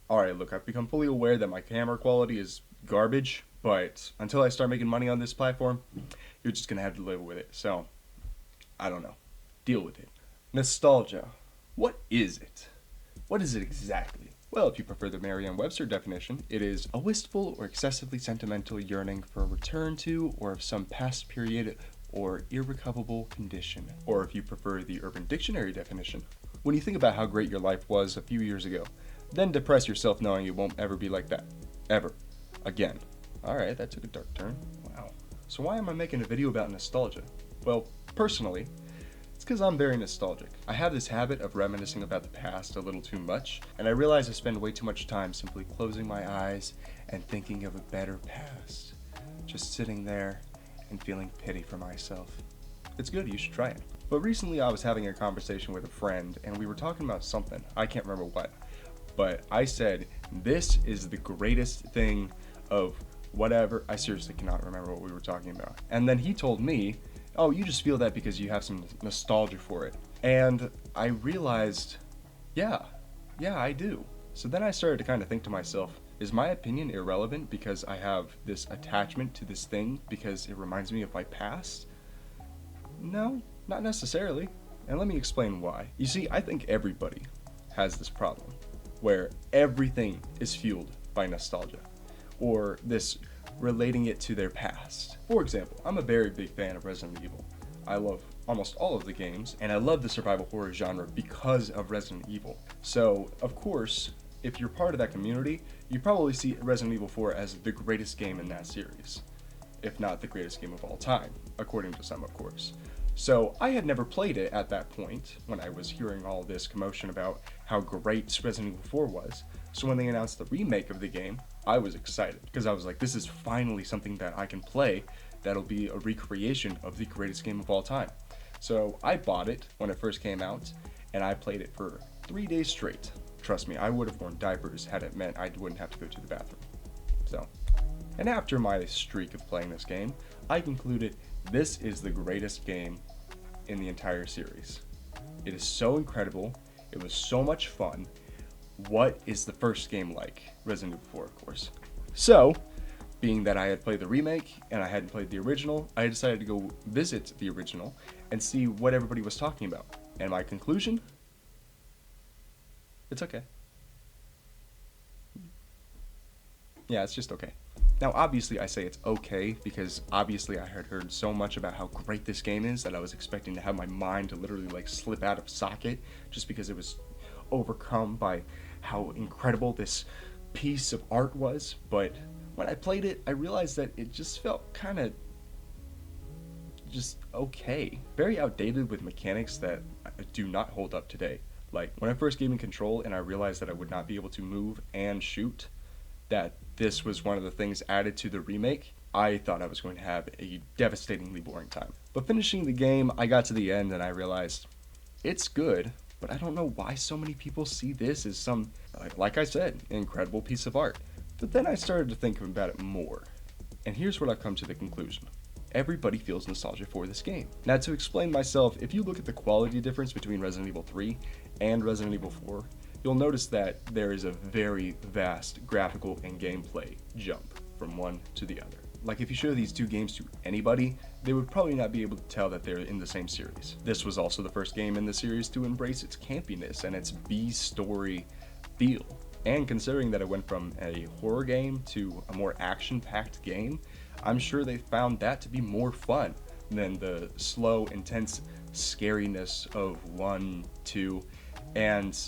Alright, look, I've become fully aware that my camera quality is garbage, but until I start making money on this platform, you're just gonna have to live with it. So, I don't know. Deal with it. Nostalgia. What is it? What is it exactly? Well, if you prefer the Merriam-Webster definition, it is a wistful or excessively sentimental yearning for a return to or of some past period or irrecoverable condition. Or if you prefer the Urban Dictionary definition, when you think about how great your life was a few years ago, then depress yourself knowing it won't ever be like that. Ever. Again. Alright, that took a dark turn. Wow. So why am I making a video about nostalgia? Well, personally, it's because I'm very nostalgic. I have this habit of reminiscing about the past a little too much, and I realize I spend way too much time simply closing my eyes and thinking of a better past. Just sitting there and feeling pity for myself. It's good, you should try it. But recently I was having a conversation with a friend, and we were talking about something. I can't remember what. But I said, this is the greatest thing of whatever. I seriously cannot remember what we were talking about. And then he told me, oh, you just feel that because you have some nostalgia for it. And I realized, yeah, I do. So then I started to kind of think to myself, is my opinion irrelevant because I have this attachment to this thing because it reminds me of my past? No, not necessarily. And let me explain why. You see, I think everybody has this problem where everything is fueled by nostalgia or this relating it to their past. For example, I'm a very big fan of Resident Evil. I love almost all of the games, and I love the survival horror genre because of Resident Evil. So, of course, if you're part of that community, you probably see Resident Evil 4 as the greatest game in that series, if not the greatest game of all time, according to some, of course. So I had never played it at that point when I was hearing all this commotion about how great Resident Evil 4 was. So when they announced the remake of the game, I was excited because I was like, this is finally something that I can play that'll be a recreation of the greatest game of all time. So I bought it when it first came out, and I played it for 3 days straight. Trust me, I would have worn diapers had it meant I wouldn't have to go to the bathroom. So, and after my streak of playing this game, I concluded this is the greatest game in the entire series. It is so incredible. It was so much fun. What is the first game like? Resident Evil 4, of course. So, being that I had played the remake and I hadn't played the original, I decided to go visit the original and see what everybody was talking about. And my conclusion? It's okay. Yeah, it's just okay. Now, obviously, I say it's okay because obviously I had heard so much about how great this game is that I was expecting to have my mind to literally like slip out of socket just because it was overcome by how incredible this piece of art was. But when I played it, I realized that it just felt kind of just okay. Very outdated with mechanics that do not hold up today. Like, when I first gave me Control and I realized that I would not be able to move and shoot, that this was one of the things added to the remake, I thought I was going to have a devastatingly boring time. But finishing the game, I got to the end and I realized it's good, but I don't know why so many people see this as some, like I said, incredible piece of art. But then I started to think about it more. And here's what I've come to the conclusion. Everybody feels nostalgia for this game. Now, to explain myself, if you look at the quality difference between Resident Evil 3 and Resident Evil 4, you'll notice that there is a very vast graphical and gameplay jump from one to the other. Like, if you show these two games to anybody, they would probably not be able to tell that they're in the same series. This was also the first game in the series to embrace its campiness and its B-story feel. And considering that it went from a horror game to a more action-packed game, I'm sure they found that to be more fun than the slow, intense scariness of 1, 2, and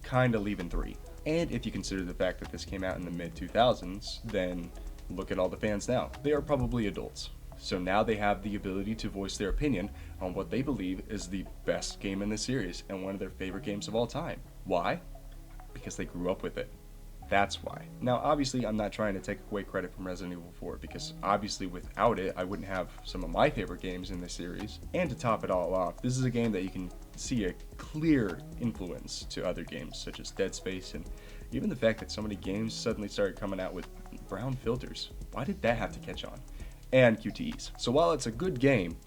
kinda leaving 3. And if you consider the fact that this came out in the mid-2000s, then look at all the fans now. They are probably adults. So now they have the ability to voice their opinion on what they believe is the best game in the series and one of their favorite games of all time. Why? Because they grew up with it. That's why. Now, obviously, I'm not trying to take away credit from Resident Evil 4 because obviously without it, I wouldn't have some of my favorite games in the series. And to top it all off, this is a game that you can see a clear influence to other games such as Dead Space, and even the fact that so many games suddenly started coming out with brown filters. Why did that have to catch on? And QTEs. So while it's a good game,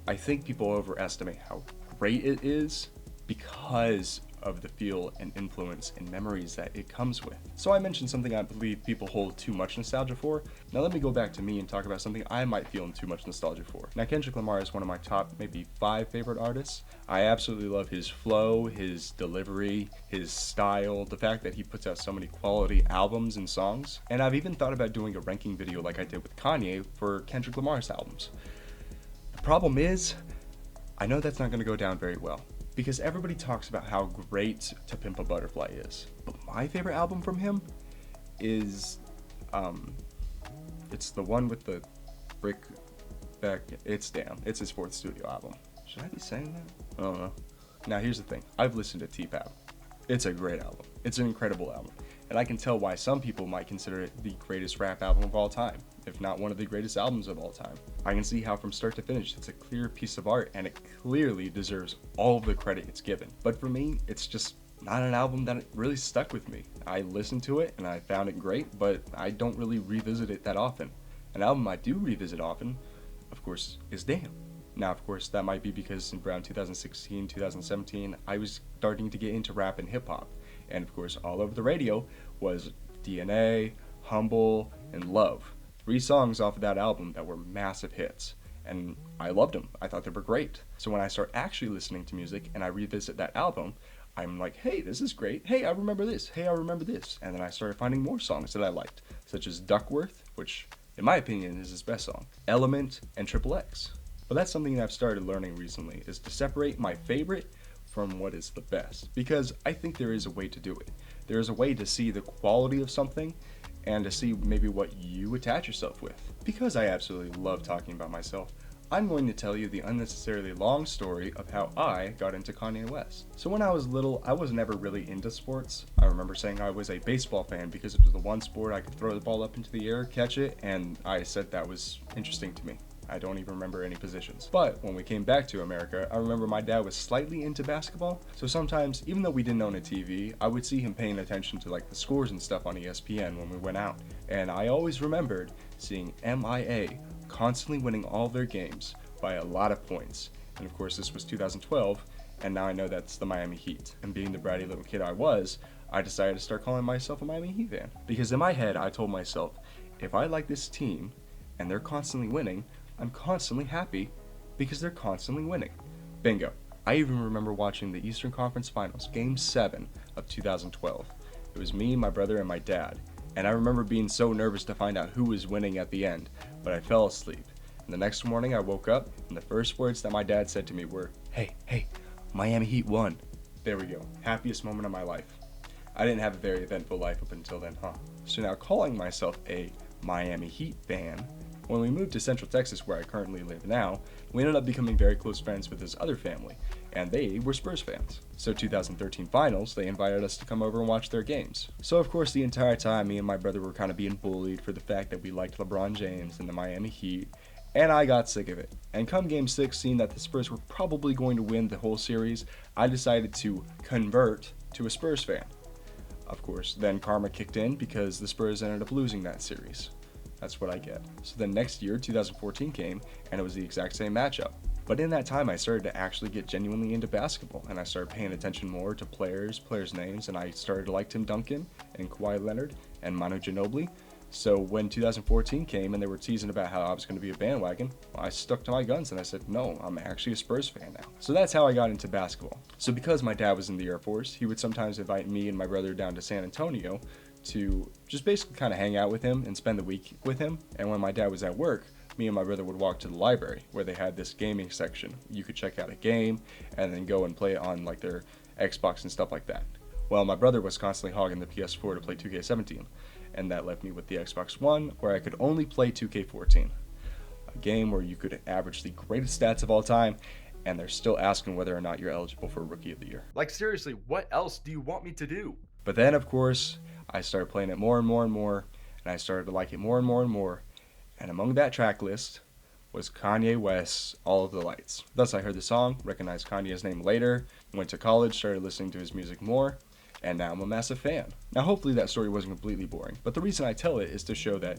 I think people overestimate how great it is because of the feel and influence and memories that it comes with. So I mentioned something I believe people hold too much nostalgia for. Now let me go back to me and talk about something I might feel too much nostalgia for. Now Kendrick Lamar is one of my top maybe 5 favorite artists. I absolutely love his flow, his delivery, his style, the fact that he puts out so many quality albums and songs. And I've even thought about doing a ranking video like I did with Kanye for Kendrick Lamar's albums. The problem is, I know that's not going to go down very well, because everybody talks about how great To Pimp a Butterfly is. But my favorite album from him is, it's the one with the brick back. It's his 4th studio album. Should I be saying that? I don't know. Now here's the thing. I've listened to T-Pap. It's a great album. It's an incredible album. And I can tell why some people might consider it the greatest rap album of all time, if not one of the greatest albums of all time. I can see how from start to finish it's a clear piece of art and it clearly deserves all of the credit it's given. But for me, it's just not an album that really stuck with me. I listened to it and I found it great, but I don't really revisit it that often. An album I do revisit often, of course, is Damn. Now, of course, that might be because in around 2016, 2017, I was starting to get into rap and hip-hop. And of course, all over the radio was DNA, Humble, and Love. 3 songs off of that album that were massive hits. And I loved them. I thought they were great. So when I start actually listening to music and I revisit that album, I'm like, hey, this is great. Hey, I remember this. Hey, I remember this. And then I started finding more songs that I liked, such as Duckworth, which, in my opinion, is his best song, Element, and Triple X. But that's something that I've started learning recently, is to separate my favorite from what is the best, because I think there is a way to do it. There is a way to see the quality of something and to see maybe what you attach yourself with. Because I absolutely love talking about myself, I'm going to tell you the unnecessarily long story of how I got into Kanye West. So when I was little, I was never really into sports. I remember saying I was a baseball fan because it was the one sport I could throw the ball up into the air, catch it, and I said that was interesting to me. I don't even remember any positions. But when we came back to America, I remember my dad was slightly into basketball. So sometimes, even though we didn't own a TV, I would see him paying attention to like the scores and stuff on ESPN when we went out. And I always remembered seeing MIA constantly winning all their games by a lot of points. And of course, this was 2012, and now I know that's the Miami Heat. And being the bratty little kid I was, I decided to start calling myself a Miami Heat fan. Because in my head, I told myself, if I like this team and they're constantly winning, I'm constantly happy because they're constantly winning. Bingo. I even remember watching the Eastern Conference Finals, Game 7 of 2012. It was me, my brother, and my dad. And I remember being so nervous to find out who was winning at the end, but I fell asleep. And the next morning I woke up, and the first words that my dad said to me were, Hey, Miami Heat won. There we go. Happiest moment of my life. I didn't have a very eventful life up until then, huh? So now calling myself a Miami Heat fan, when we moved to Central Texas, where I currently live now, we ended up becoming very close friends with his other family, and they were Spurs fans. So 2013 finals, they invited us to come over and watch their games. So of course the entire time, me and my brother were kind of being bullied for the fact that we liked LeBron James and the Miami Heat, and I got sick of it. And come Game 6, seeing that the Spurs were probably going to win the whole series, I decided to convert to a Spurs fan. Of course, then karma kicked in because the Spurs ended up losing that series. That's what I get. So then next year, 2014 came, and it was the exact same matchup. But in that time, I started to actually get genuinely into basketball, and I started paying attention more to players' names, and I started to like Tim Duncan, and Kawhi Leonard, and Manu Ginobili. So when 2014 came, and they were teasing about how I was going to be a bandwagon, well, I stuck to my guns, and I said, no, I'm actually a Spurs fan now. So that's how I got into basketball. So because my dad was in the Air Force, he would sometimes invite me and my brother down to San Antonio to just basically kind of hang out with him and spend the week with him. And when my dad was at work, me and my brother would walk to the library where they had this gaming section. You could check out a game and then go and play it on like their Xbox and stuff like that. Well, my brother was constantly hogging the PS4 to play 2K17, and that left me with the Xbox One where I could only play 2K14, a game where you could average the greatest stats of all time, and they're still asking whether or not you're eligible for Rookie of the Year. Like seriously, what else do you want me to do? But then, of course, I started playing it more and more and more, and I started to like it more and more and more. And among that track list was Kanye West's All of the Lights. Thus, I heard the song, recognized Kanye's name later, went to college, started listening to his music more, and now I'm a massive fan. Now, hopefully that story wasn't completely boring, but the reason I tell it is to show that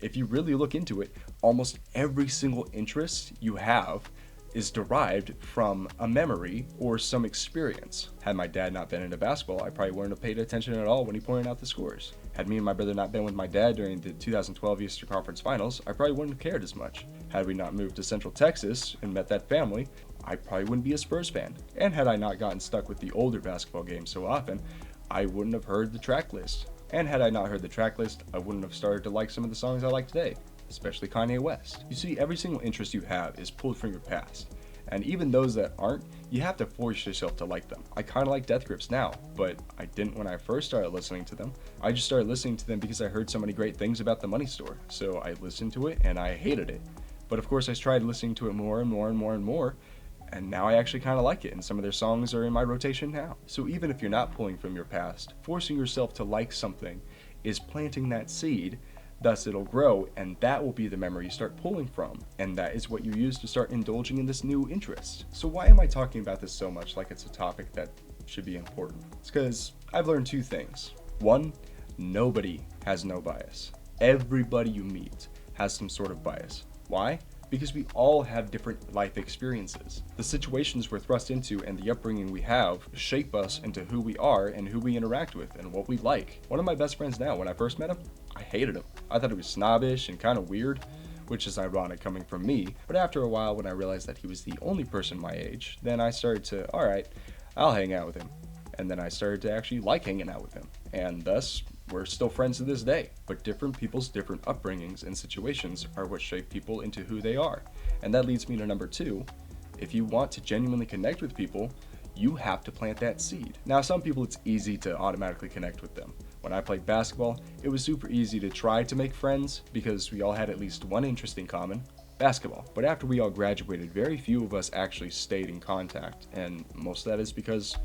if you really look into it, almost every single interest you have is derived from a memory or some experience. Had my dad not been into basketball, I probably wouldn't have paid attention at all when he pointed out the scores. Had me and my brother not been with my dad during the 2012 Eastern Conference Finals, I probably wouldn't have cared as much. Had we not moved to Central Texas and met that family, I probably wouldn't be a Spurs fan. And had I not gotten stuck with the older basketball games so often, I wouldn't have heard the track list. And had I not heard the track list, I wouldn't have started to like some of the songs I like today, especially Kanye West. You see, every single interest you have is pulled from your past. And even those that aren't, you have to force yourself to like them. I kind of like Death Grips now, but I didn't when I first started listening to them. I just started listening to them because I heard so many great things about the Money Store. So I listened to it and I hated it. But of course I tried listening to it more and more and more and more, and now I actually kind of like it, and some of their songs are in my rotation now. So even if you're not pulling from your past, forcing yourself to like something is planting that seed. Thus it'll grow, and that will be the memory you start pulling from, and that is what you use to start indulging in this new interest. So why am I talking about this so much like it's a topic that should be important? It's because I've learned two things. One, nobody has no bias. Everybody you meet has some sort of bias. Why? Because we all have different life experiences. The situations we're thrust into and the upbringing we have shape us into who we are and who we interact with and what we like. One of my best friends now, when I first met him, I hated him. I thought he was snobbish and kind of weird, which is ironic coming from me. But after a while, when I realized that he was the only person my age, then I started to, alright, I'll hang out with him. And then I started to actually like hanging out with him. And thus, we're still friends to this day. But different people's different upbringings and situations are what shape people into who they are. And that leads me to number two. If you want to genuinely connect with people, you have to plant that seed. Now, some people it's easy to automatically connect with them. When I played basketball, it was super easy to try to make friends because we all had at least one interest in common, basketball. But after we all graduated, very few of us actually stayed in contact, and most of that is because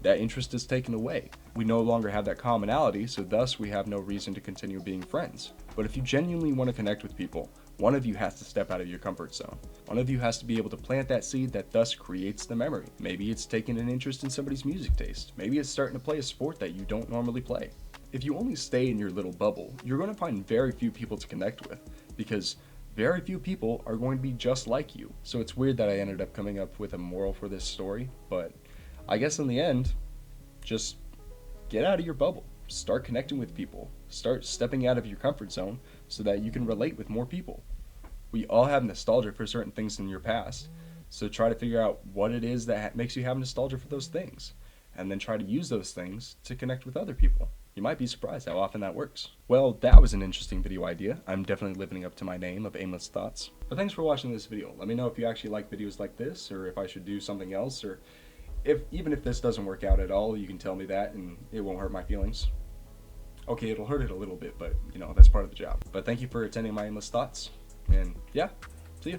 that interest is taken away. We no longer have that commonality, so thus we have no reason to continue being friends. But if you genuinely want to connect with people, one of you has to step out of your comfort zone. One of you has to be able to plant that seed that thus creates the memory. Maybe it's taking an interest in somebody's music taste. Maybe it's starting to play a sport that you don't normally play. If you only stay in your little bubble, you're going to find very few people to connect with, because very few people are going to be just like you. So it's weird that I ended up coming up with a moral for this story, but I guess in the end, just get out of your bubble. Start connecting with people. Start stepping out of your comfort zone so that you can relate with more people. We all have nostalgia for certain things in your past, so try to figure out what it is that makes you have nostalgia for those things, and then try to use those things to connect with other people. You might be surprised how often that works. Well, that was an interesting video idea. I'm definitely living up to my name of Aimless Thoughts. But thanks for watching this video. Let me know if you actually like videos like this, or if I should do something else, or even if this doesn't work out at all, you can tell me that and it won't hurt my feelings. Okay, it'll hurt it a little bit, but that's part of the job. But thank you for attending my Aimless Thoughts, and yeah, see ya.